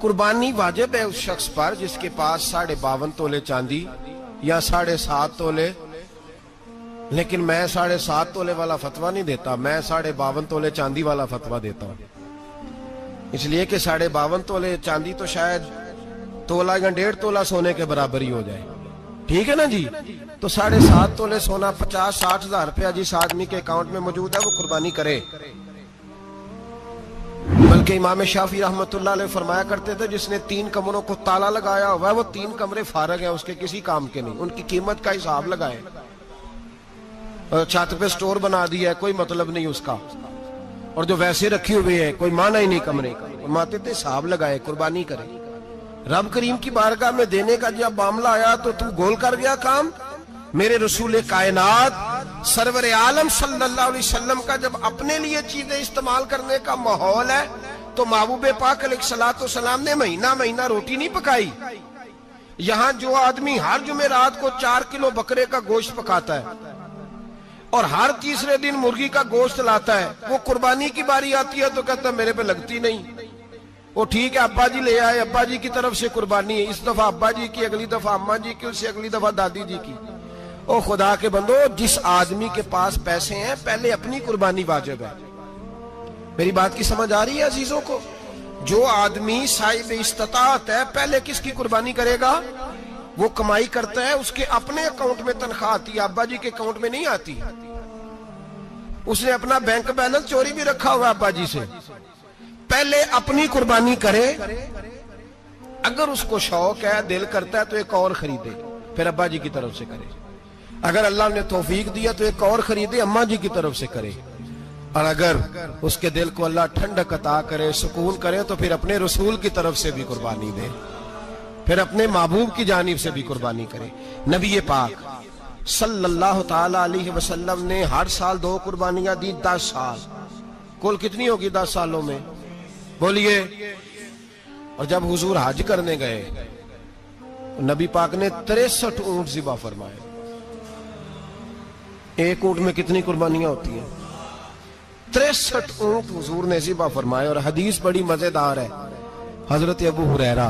قربانی واجب ہے اس شخص پر جس کے پاس 52.5 تولے چاندی یا 7.5 تولے، لیکن میں 7.5 تولے والا فتویٰ نہیں دیتا، میں 52.5 تولے چاندی والا فتویٰ دیتا ہوں، اس لیے کہ 52.5 تولے چاندی تو شاید تولہ یا 1.5 تولہ سونے کے برابر ہی ہو جائے، ٹھیک ہے نا جی؟ تو 7.5 تولے سونا 50-60 ہزار روپیہ جس آدمی کے اکاؤنٹ میں موجود ہے وہ قربانی کرے۔ بلکہ امام شافعی رحمت اللہ علیہ فرمایا کرتے تھے جس نے 3 کمروں کو تالا لگایا ہوا ہے وہ 3 کمرے فارغ ہیں، اس کے کسی کام کے نہیں، ان کی قیمت کا حساب لگائے، چھت پہ سٹور بنا دیا ہے کوئی مطلب نہیں اس کا، اور جو ویسے رکھی ہوئے ہیں کوئی معنی ہی نہیں کمرے کا، فرماتے تھے حساب لگائے قربانی کرے۔ رب کریم کی بارگاہ میں دینے کا جب معاملہ آیا تو گول کر گیا کام۔ میرے رسول کائنات سرور عالم صلی اللہ علیہ وسلم کا جب اپنے لیے چیزیں استعمال کرنے کا ماحول ہے تو محبوب پاک علیہ الصلوۃ والسلام نے مہینہ روٹی نہیں پکائی۔ یہاں جو آدمی ہر جمعرات کو 4 کلو بکرے کا گوشت پکاتا ہے اور ہر تیسرے دن مرغی کا گوشت لاتا ہے، وہ قربانی کی باری آتی ہے تو کہتا ہے میرے پہ لگتی نہیں، وہ ٹھیک ہے ابا جی لے آئے، ابا جی کی طرف سے قربانی ہے، اس دفعہ ابا جی کی، اگلی دفعہ اماں جی کی، اس سے اگلی دفعہ دادی جی کی۔ او خدا کے بندو، جس آدمی کے پاس پیسے ہیں پہلے اپنی قربانی واجب ہے۔ میری بات کی سمجھ آ رہی ہے عزیزوں کو؟ جو آدمی صاحب استطاعت ہے پہلے کس کی قربانی کرے گا؟ وہ کمائی کرتا ہے، اس کے اپنے اکاؤنٹ میں تنخواہ آتی ہے، ابا جی کے اکاؤنٹ میں نہیں آتی، اس نے اپنا بینک بیلنس چوری بھی رکھا ہوا ابا جی سے۔ پہلے اپنی قربانی کرے، اگر اس کو شوق ہے، دل کرتا ہے تو ایک اور خریدے، پھر ابا جی کی طرف سے کرے، اگر اللہ نے توفیق دیا تو ایک اور خریدے، اماں جی کی طرف سے کرے، اور اگر اس کے دل کو اللہ ٹھنڈک عطا کرے، سکون کرے تو پھر اپنے رسول کی طرف سے بھی قربانی دے، پھر اپنے محبوب کی جانب سے بھی قربانی کرے۔ نبی پاک صلی اللہ تعالی علیہ وسلم نے ہر سال 2 قربانیاں دی، 10 سال، کل کتنی ہوگی 10 سالوں میں؟ بولیے۔ اور جب حضور حج کرنے گئے نبی پاک نے 63 اونٹ ذبح فرمائے۔ ایک اونٹ میں کتنی قربانیاں ہوتی ہیں؟ 63 اونٹ حضور نے ذبح فرمائے۔ اور حدیث بڑی مزیدار ہے، حضرت ابو ہریرہ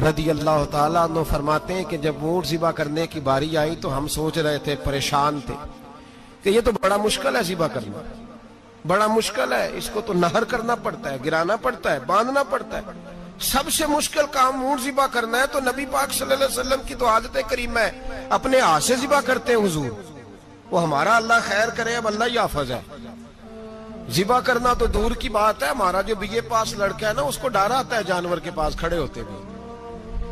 رضی اللہ تعالیٰ عنہ فرماتے ہیں کہ جب اونٹ ذبح کرنے کی باری آئی تو ہم سوچ رہے تھے، پریشان تھے کہ یہ تو بڑا مشکل ہے ذبح کرنا، بڑا مشکل ہے، اس کو تو نہر کرنا پڑتا ہے، گرانا پڑتا ہے، باندھنا پڑتا ہے، سب سے مشکل کام اونٹ ذبح کرنا ہے۔ تو نبی پاک صلی اللہ علیہ وسلم کی تو عادت کریمہ ہے، اپنے ہاتھ سے ذبح کرتے ہیں حضور، وہ ہمارا اللہ خیر کرے، اب اللہ ہی حافظ ہے، ذبح کرنا تو دور کی بات ہے، ہمارا جو بی اے پاس لڑکا ہے نا اس کو ڈر آتا ہے جانور کے پاس کھڑے ہوتے ہوئے،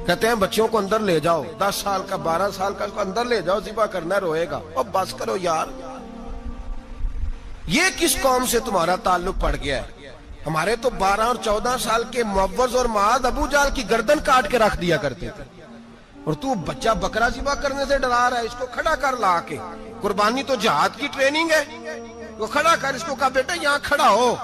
کہتے ہیں بچوں کو اندر لے جاؤ، 10 سال کا 12 سال کا اس کو اندر لے جاؤ، ذبح کرنا ہے، روئے گا، اور بس کرو یار، یہ کس قوم سے تمہارا تعلق پڑ گیا ہے؟ ہمارے تو 12 اور 14 سال کے معوذ اور معاذ ابو جہل کی گردن کاٹ کے رکھ دیا کرتے تھے، اور تو بچہ بکرا ذبح کرنے سے ڈرا رہا ہے، اس کو کھڑا کر لا کے، قربانی تو جہاد کی ٹریننگ ہے، وہ کھڑا کر، اس کو کہا بیٹا یہاں کھڑا ہو،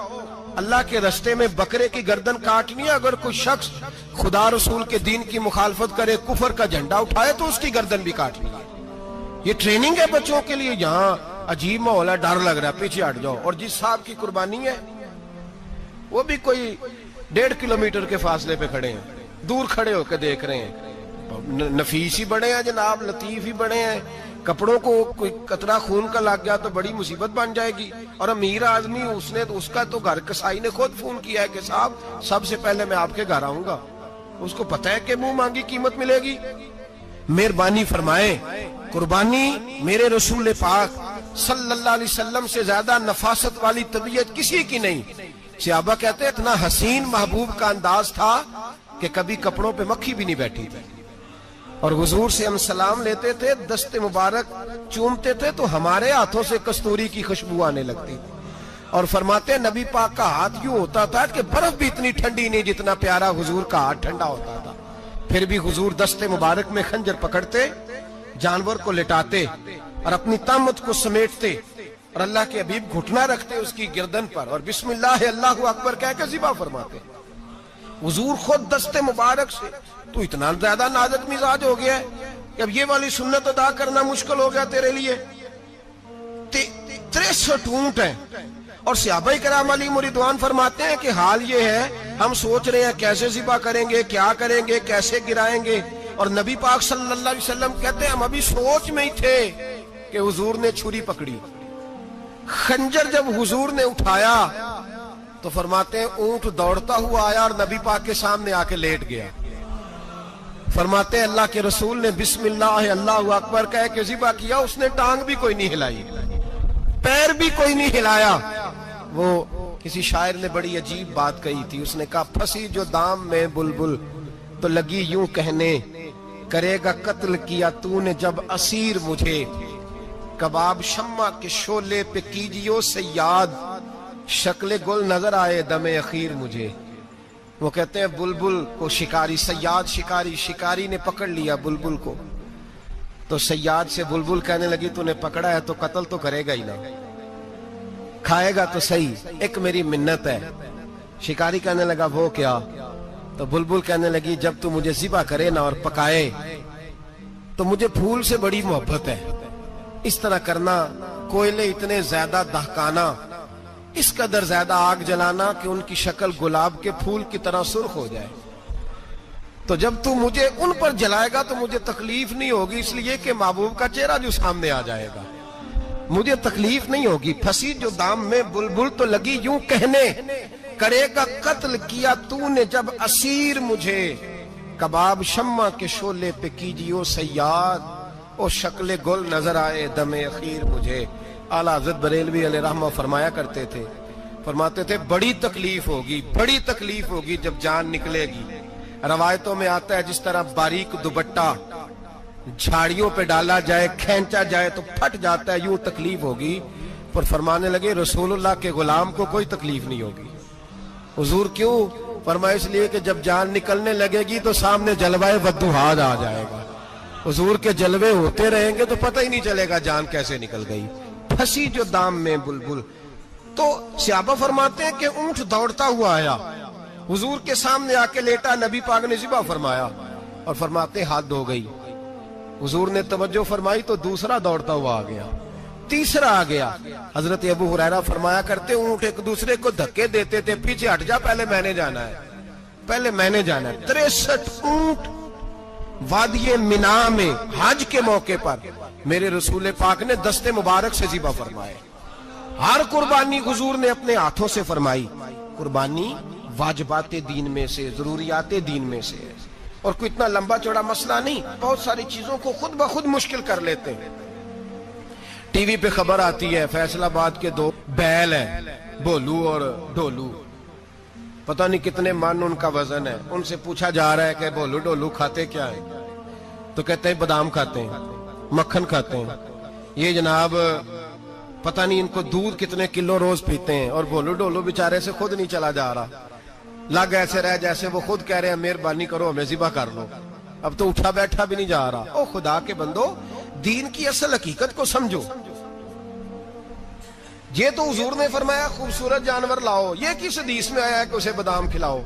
اللہ کے رستے میں بکرے کی گردن کاٹنی ہے، اگر کوئی شخص خدا رسول کے دین کی مخالفت کرے، کفر کا جھنڈا اٹھائے تو اس کی گردن بھی کاٹنی ہے، یہ ٹریننگ ہے بچوں کے لیے۔ یہاں عجیب ماحول ہے، ڈر لگ رہا ہے، پیچھے ہٹ جاؤ، اور جس صاحب کی قربانی ہے وہ بھی کوئی 1.5 کلومیٹر کے فاصلے پہ کھڑے ہیں، دور کھڑے ہو کے دیکھ رہے ہیں، نفیس ہی بڑے ہیں جناب، لطیف ہی بڑے ہیں، کپڑوں کو کوئی قطرہ خون کا لگ گیا تو بڑی مصیبت بن جائے گی، اور امیر آدمی اس کا تو گھر کسائی نے خود فون کیا ہے کہ صاحب سب سے پہلے میں آپ کے گھر آؤں گا، اس کو پتہ ہے کہ منہ مانگی قیمت ملے گی۔ مہربانی فرمائیں، قربانی میرے رسول پاک صلی اللہ علیہ وسلم سے زیادہ نفاست والی طبیعت کسی کی نہیں۔ صحابہ کہتے ہیں اتنا حسین محبوب کا انداز تھا کہ کبھی کپڑوں پہ مکھی بھی نہیں بیٹھی تھی، اور حضور سے ہم سلام لیتے تھے، دست مبارک چومتے تھے تو ہمارے ہاتھوں سے کستوری کی خوشبو آنے لگتی تھی، اور فرماتے ہیں نبی پاک کا ہاتھ یوں ہوتا تھا کہ برف بھی اتنی ٹھنڈی نہیں جتنا پیارا حضور کا ہاتھ ٹھنڈا ہوتا تھا، پھر بھی حضور دست مبارک میں خنجر پکڑتے، جانور کو لٹاتے اور اپنی طامت کو سمیٹتے، اور اللہ کے حبیب گھٹنا رکھتے اس کی گردن پر، اور بسم اللہ اللہ اکبر کہہ کے ذبح فرماتے۔ حضور خود دست مبارک سے، تو اتنا زیادہ نازک مزاج ہو گیا ہے کہ اب یہ والی سنت ادا کرنا مشکل ہو گیا تیرے لیے۔ 63 اونٹ ہیں، اور صحابہ کرام علیہم رضوان فرماتے ہیں کہ حال یہ ہے ہم سوچ رہے ہیں کیسے ذبح کریں گے، کیا کریں گے، کیسے گرائیں گے، اور نبی پاک صلی اللہ علیہ وسلم کہتے ہیں ہم ابھی سوچ میں ہی تھے کہ حضور نے چھری پکڑی، خنجر جب حضور نے اٹھایا تو فرماتے ہیں اونٹ دوڑتا ہوا آیا اور نبی پاک کے سامنے آ کے لیٹ گیا۔ فرماتے ہیں اللہ کے رسول نے بسم اللہ اللہ اکبر کہہ کے ذبح کیا، اس نے ٹانگ بھی کوئی نہیں ہلائی، پیر بھی کوئی نہیں ہلایا۔ وہ کسی شاعر نے بڑی عجیب بات کہی تھی، اس نے کہا پھنسی جو دام میں بلبل تو لگی یوں کہنے، کرے گا قتل کیا تو نے جب اسیر مجھے، کباب شمع کے شعلے پہ کیجیو سیاد، شکل گل نظر آئے دم اخیر مجھے۔ وہ کہتے ہیں بلبل کو شکاری، سیاد شکاری، شکاری نے پکڑ لیا بلبل کو، تو سیاد سے بلبل کہنے لگی تو نے پکڑا ہے تو قتل تو کرے گا ہی نا، کھائے گا تو صحیح، ایک میری منت ہے۔ شکاری کہنے لگا وہ کیا؟ تو بلبل کہنے لگی جب تو مجھے ذبح کرے نا اور پکائے تو مجھے پھول سے بڑی محبت ہے، اس طرح کرنا، کوئلے اتنے زیادہ دہکانا، اس قدر زیادہ آگ جلانا کہ ان کی شکل گلاب کے پھول کی طرح سرخ ہو جائے، تو جب تو مجھے ان پر جلائے گا تو مجھے تکلیف نہیں ہوگی، اس لیے کہ محبوب کا چہرہ جو سامنے آ جائے گا مجھے تکلیف نہیں ہوگی۔ پھنسی جو دام میں بلبل تو لگی یوں کہنے، کرے گا قتل کیا تو نے جب اسیر مجھے، کباب شمع کے شعلے پہ کیجیو سیاد، او شکل گل نظر آئے دم اخیر مجھے۔ اعلیٰ حضرت بریلوی علیہ رحمہ فرمایا کرتے تھے، فرماتے تھے بڑی تکلیف ہوگی، بڑی تکلیف ہوگی جب جان نکلے گی۔ روایتوں میں آتا ہے جس طرح باریک دوپٹہ جھاڑیوں پہ ڈالا جائے، کھینچا جائے تو پھٹ جاتا ہے، یوں تکلیف ہوگی۔ پر فرمانے لگے رسول اللہ کے غلام کو کوئی تکلیف نہیں ہوگی۔ حضور کیوں؟ فرمایا اس لیے کہ جب جان نکلنے لگے گی تو سامنے جلوہ ودہاد آ جائے گا، حضور کے جلوے ہوتے رہیں گے تو پتہ ہی نہیں چلے گا جان کیسے نکل گئی۔ پھنسی جو دام میں بلبل، تو صحابہ فرماتے ہیں کہ اونٹ دوڑتا ہوا آیا، حضور کے سامنے آ کے لیٹا، نبی پاک نے ذبح فرمایا اور فرماتے حد ہو گئی۔ حضور نے توجہ فرمائی تو دوسرا دوڑتا ہوا آ گیا، تیسرا آ گیا۔ حضرت ابو ہریرہ فرمایا کرتے اونٹ ایک دوسرے کو دھکے دیتے تھے، پیچھے ہٹ جا، پہلے میں نے جانا ہے، پہلے میں نے جانا ہے۔ 63 اونٹ وادی منا میں حج کے موقع پر میرے رسول پاک نے دست مبارک سے ذبح فرمائے۔ ہر قربانی حضور نے اپنے ہاتھوں سے فرمائی۔ قربانی واجبات دین میں سے، ضروریات دین میں سے، اور کوئی اتنا لمبا چوڑا مسئلہ نہیں، بہت ساری چیزوں کو خود بخود مشکل کر لیتے ہیں۔ ٹی وی پہ خبر آتی ہے فیصل آباد کے 2 بیل ہیں، بولو اور ڈولو، پتہ نہیں کتنے من ان کا وزن ہے۔ ان سے پوچھا جا رہا ہے کہ بولو ڈولو کھاتے کیا ہے؟ تو کہتے ہیں بادام کھاتے ہیں، مکھن کھاتے ہیں، یہ جناب پتہ نہیں ان کو دودھ کتنے کلو روز پیتے ہیں، اور بولو ڈولو بیچارے سے خود نہیں چلا جا رہا، لگ ایسے رہ جیسے وہ خود کہہ رہے ہیں مہربانی کرو ہمیں ذبح کر لو، اب تو اٹھا بیٹھا بھی نہیں جا رہا۔ او خدا کے بندو، دین کی اصل حقیقت کو سمجھو۔ یہ تو حضور نے فرمایا خوبصورت جانور لاؤ، یہ کس حدیث میں آیا ہے کہ اسے بادام کھلاؤ؟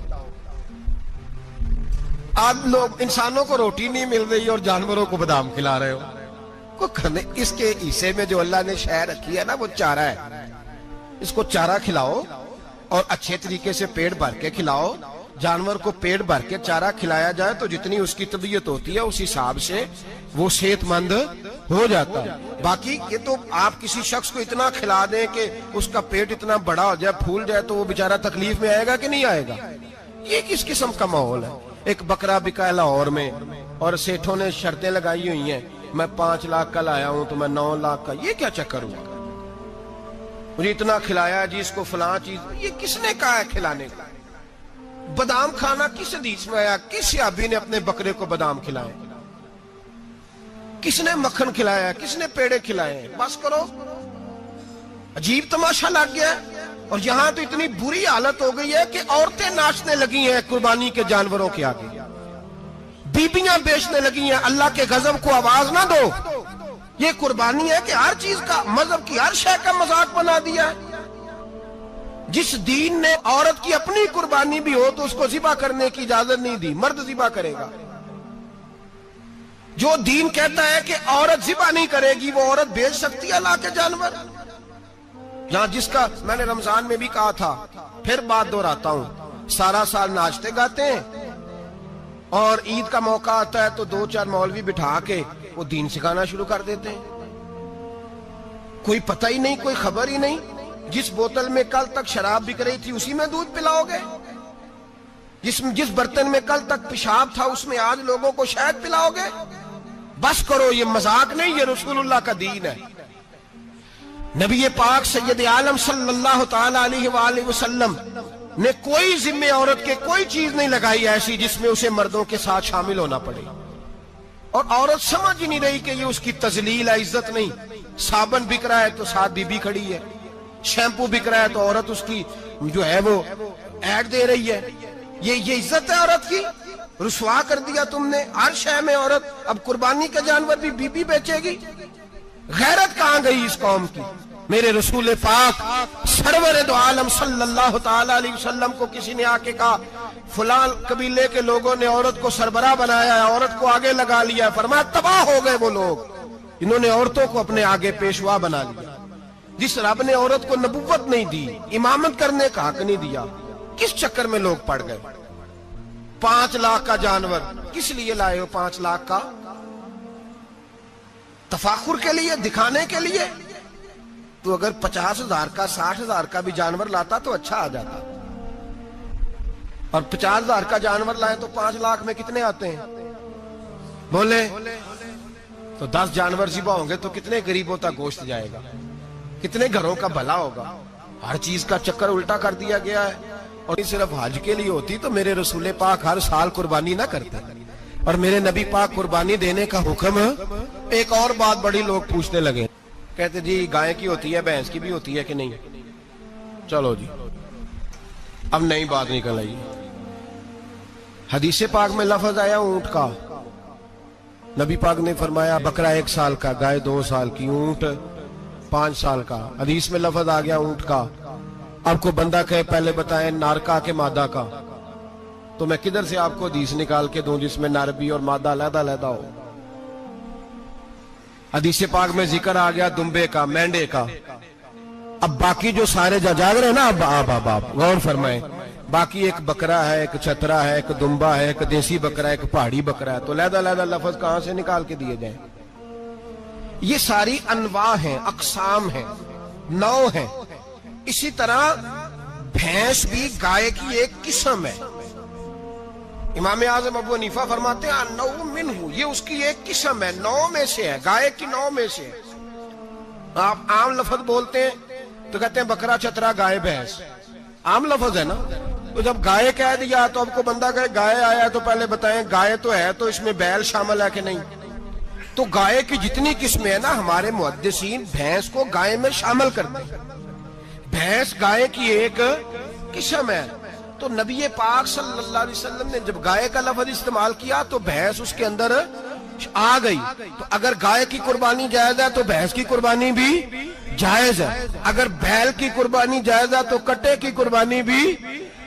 آج لوگ انسانوں کو روٹی نہیں مل رہی اور جانوروں کو بادام کھلا رہے ہو، کو کھانے۔ اس کے حصے میں جو اللہ نے شے رکھی ہے نا وہ چارہ ہے، اس کو چارہ کھلاؤ اور اچھے طریقے سے پیٹ بھر کے کھلاؤ۔ جانور کو پیٹ بھر کے چارہ کھلایا جائے تو جتنی اس کی طبیعت ہوتی ہے اس حساب سے وہ صحت مند ہو جاتا ہے۔ باقی یہ تو آپ کسی شخص کو اتنا کھلا دیں کہ اس کا پیٹ اتنا بڑا ہو جائے، پھول جائے، تو وہ بیچارہ تکلیف میں آئے گا کہ نہیں آئے گا؟ یہ کس قسم کا ماحول ہے؟ ایک بکرا بکا ہے لاہور میں اور سیٹھوں نے شرطیں لگائی ہوئی ہیں، میں 5 لاکھ کا لایا ہوں تو میں 9 لاکھ کا۔ یہ کیا چکر ہوا؟ مجھے اتنا کھلایا جی، اس کو فلاں چیز، یہ کس نے کہا ہے کھلانے کا؟ بادام کھانا کس حدیث میں آیا؟ کس صحابی نے اپنے بکرے کو بادام کھلائے؟ کس نے مکھن کھلایا؟ کس نے پیڑے کھلائے؟ بس کرو، عجیب تماشا لگ گیا ہے۔ اور یہاں تو اتنی بری حالت ہو گئی ہے کہ عورتیں ناچنے لگی ہیں قربانی کے جانوروں کے آگے، بیبیاں بیچنے لگی ہیں۔ اللہ کے غضب کو آواز نہ دو، یہ قربانی ہے کہ ہر چیز کا، مذہب کی ہر شے کا مذاق بنا دیا ہے۔ جس دین نے عورت کی اپنی قربانی بھی ہو تو اس کو ذبح کرنے کی اجازت نہیں دی، مرد ذبح کرے گا۔ جو دین کہتا ہے کہ عورت ذبح نہیں کرے گی، وہ عورت بیچ سکتی ہے اللہ کے جانور؟ جہاں جس کا میں نے رمضان میں بھی کہا تھا، پھر بات دہراتا ہوں، سارا سال ناچتے گاتے ہیں اور عید کا موقع آتا ہے تو 2-4 مولوی بٹھا کے وہ دین سکھانا شروع کر دیتے ہیں. کوئی پتہ ہی نہیں، کوئی خبر ہی نہیں. جس بوتل میں کل تک شراب بک رہی تھی اسی میں دودھ پلاؤ گے؟ جس برتن میں کل تک پیشاب تھا اس میں آج لوگوں کو شہد پلاؤ گے؟ بس کرو، یہ مذاق نہیں، یہ رسول اللہ کا دین ہے. نبی پاک سید عالم صلی اللہ تعالی علیہ وآلہ وسلم نے کوئی ذمہ عورت کے کوئی چیز نہیں لگائی ایسی جس میں اسے مردوں کے ساتھ شامل ہونا پڑے. اور عورت سمجھ ہی نہیں رہی کہ یہ اس کی تذلیل ہے، عزت نہیں. صابن بک رہا ہے تو ساتھ بی بی کھڑی ہے، شیمپو بک رہا ہے تو عورت اس کی جو ہے وہ ایڈ دے رہی ہے. یہ عزت ہے عورت کی؟ رسوا کر دیا تم نے ہر شے میں عورت. اب قربانی کا جانور بھی بی بی بیچے گی؟ غیرت کہاں گئی اس قوم کی؟ میرے رسول پاک سرور دو عالم صلی اللہ تعالی علیہ وسلم کو کسی نے آ کے کہا فلاں قبیلے کے لوگوں نے عورت کو سربراہ بنایا ہے، عورت کو آگے لگا لیا ہے. فرمایا تباہ ہو گئے وہ لوگ، انہوں نے عورتوں کو اپنے آگے پیشوا بنا لیا. جس رب نے عورت کو نبوت نہیں دی، امامت کرنے کا حق نہیں دیا، کس چکر میں لوگ پڑ گئے؟ 5 لاکھ کا جانور کس لیے لائے ہو؟ 5 لاکھ کا تفاخر کے لیے، دکھانے کے لیے؟ تو اگر 50,000 کا 60,000 کا بھی جانور لاتا تو اچھا آ جاتا. اور 50,000 کا جانور لائے تو 5 لاکھ میں کتنے آتے ہیں؟ بولے تو 10 جانور ذبح ہوں گے تو کتنے غریبوں تک گوشت جائے گا، کتنے گھروں کا بھلا ہوگا. ہر چیز کا چکر الٹا کر دیا گیا ہے. اور یہ صرف حج کے لیے ہوتی تو میرے رسول پاک ہر سال قربانی نہ کرتے. اور میرے نبی پاک قربانی دینے کا حکم. ایک اور بات بڑی لوگ پوچھنے لگے، کہتے جی گائے کی ہوتی ہے، بھینس کی بھی ہوتی ہے کہ نہیں؟ چلو جی اب نئی بات نکل آئی. حدیث پاک میں لفظ آیا اونٹ کا. نبی پاک نے فرمایا بکرا 1 سال کا، گائے 2 سال کی، اونٹ 5 سال کا. حدیث میں لفظ آ گیا اونٹ کا. آپ کو بندہ کہے پہلے بتائیں نر کا کہ مادہ کا، تو میں کدھر سے آپ کو حدیث نکال کے دوں جس میں نر بھی اور مادہ علیحدہ ہو؟ حدیث پاک میں ذکر آ گیا دمبے کا، مینڈے کا. اب باقی جو سارے جاگ رہے ہیں نا، اب غور فرمائیں، باقی ایک بکرا ہے، ایک چھترا ہے، ایک دمبا ہے، ایک دیسی بکرا ہے، ایک پہاڑی بکرا ہے، تو علیحدہ لفظ کہاں سے نکال کے دیے جائیں؟ یہ ساری انواع ہیں، اقسام ہیں، نوع ہیں. اسی طرح بھینس بھی گائے کی ایک قسم ہے. امام اعظم ابو حنیفہ فرماتے ہیں النوع منہ، یہ اس کی ایک قسم ہے، نوع میں سے ہے، گائے کی نوع میں سے ہے. آپ عام لفظ بولتے ہیں تو کہتے ہیں بکرا چھترا گائے بھینس، عام لفظ ہے نا. تو جب گائے کہہ دیا تو اب کو بندہ کہے گائے آیا تو پہلے بتائیں گائے تو ہے تو اس میں بیل شامل ہے کہ نہیں؟ تو گائے کی جتنی قسمیں ہیں نا، ہمارے محدثین بھینس کو گائے میں شامل کرتے ہیں. بھینس گائے کی ایک قسم ہے. تو نبی پاک صلی اللہ علیہ وسلم نے جب گائے کا لفظ استعمال کیا تو بھینس اس کے اندر آ گئی. تو اگر گائے کی قربانی جائز ہے تو بھینس کی قربانی بھی جائز ہے. اگر بیل کی قربانی جائز ہے تو کٹے کی قربانی بھی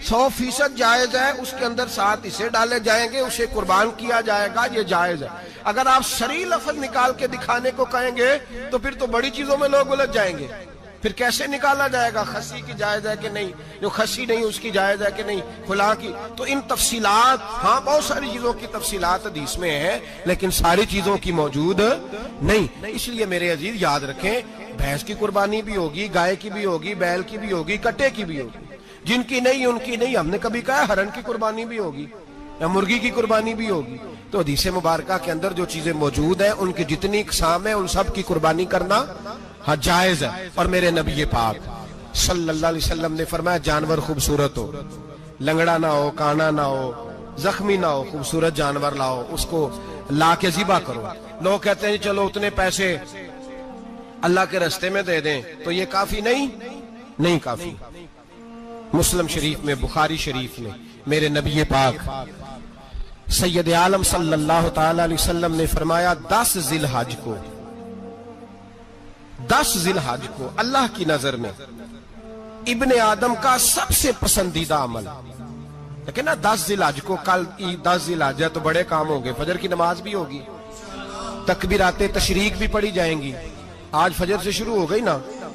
100% جائز ہے. اس کے اندر 7 حصے ڈالے جائیں گے، اسے قربان کیا جائے گا، یہ جائز ہے. اگر آپ صریح لفظ نکال کے دکھانے کو کہیں گے تو پھر تو بڑی چیزوں میں لوگ الجھ جائیں گے. پھر کیسے نکالا جائے گا خسی کی جائز ہے کہ نہیں، جو خسی نہیں اس کی جائز ہے کہ نہیں، کھلا کی؟ تو ان تفصیلات، ہاں بہت ساری چیزوں کی تفصیلات حدیث میں ہیں لیکن ساری چیزوں کی موجود نہیں. اس لیے میرے عزیز یاد رکھیں، بھینس کی قربانی بھی ہوگی، گائے کی بھی ہوگی، بیل کی بھی ہوگی، کٹے کی بھی ہوگی. جن کی نہیں ان کی نہیں. ہم نے کبھی کہا ہرن کی قربانی بھی ہوگی یا مرغی کی قربانی بھی ہوگی. تو حدیث مبارکہ کے اندر جو چیزیں موجود ہیں ان کی جتنی اقسام ہیں ان سب کی قربانی کرنا ہاں جائز ہے. اور میرے نبی پاک صلی اللہ علیہ وسلم نے فرمایا جانور خوبصورت ہو، لنگڑا نہ ہو، کانا نہ ہو، زخمی نہ ہو، خوبصورت جانور لاؤ، اس کو لا کے ذبح کرو. لوگ کہتے ہیں چلو اتنے پیسے اللہ کے راستے میں دے دیں تو یہ کافی نہیں کافی. مسلم شریف میں، بخاری شریف میں میرے نبی پاک سید عالم صلی اللہ تعالی علیہ وسلم نے فرمایا 10 ذی الحج کو اللہ کی نظر میں ابن آدم کا سب سے پسندیدہ عمل. لیکن نا 10 ذی الحج کو، کل 10 ذی الحج ہے تو بڑے کام ہوں گے، فجر کی نماز بھی ہوگی، تکبیرات تشریق بھی پڑھی جائیں گی. آج فجر سے شروع ہو گئی نا،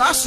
10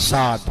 7।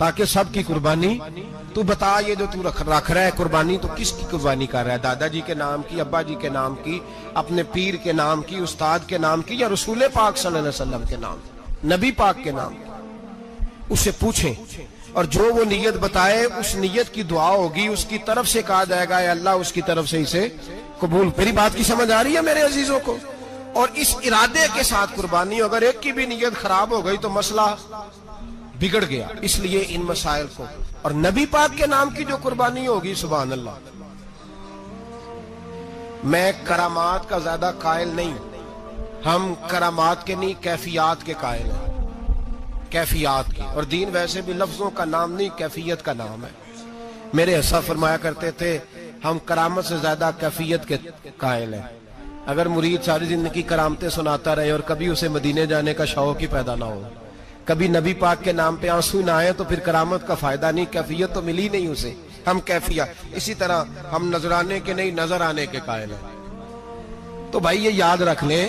تاکہ سب کی قربانی تو بتا، یہ جو تو رکھ رہا ہے قربانی تو کس کی قربانی کر رہا ہے؟ دادا جی کے نام کی، ابا جی کے نام کی، اپنے پیر کے نام کی، استاد کے نام کی، یا رسول پاک صلی اللہ علیہ وسلم کے نام، نبی پاک کے نام؟ اسے پوچھیں، اور جو وہ نیت بتائے اس نیت کی دعا ہوگی، اس کی طرف سے کہا جائے گا اے اللہ اس کی طرف سے اسے قبول۔ میری بات کی سمجھ آ رہی ہے میرے عزیزوں کو؟ اور اس ارادے کے ساتھ قربانی، اگر ایک کی بھی نیت خراب ہو گئی تو مسئلہ بگڑ گیا۔ اس لیے ان مسائل کو، اور نبی پاک کے نام کی جو قربانی ہوگی، سبحان اللہ، میں کرامات کا زیادہ قائل نہیں، ہم کرامات کے نہیں کیفیات کے قائل ہیں، کیفیات کی، اور دین ویسے بھی لفظوں کا نام نہیں کیفیت کا نام ہے۔ میرے حصہ فرمایا کرتے تھے ہم کرامت سے زیادہ کیفیت کے قائل ہیں۔ اگر مرید ساری زندگی کرامتیں سناتا رہے اور کبھی اسے مدینے جانے کا شوق ہی پیدا نہ ہو، کبھی نبی پاک کے نام پہ آنسو نہ آئے، تو پھر کرامت کا فائدہ نہیں، کیفیت تو ملی نہیں اسے، ہم کیفیت۔ اسی طرح ہم نظرانے کے نہیں نظر آنے کے قائل ہیں۔ تو بھائی یہ یاد رکھ لیں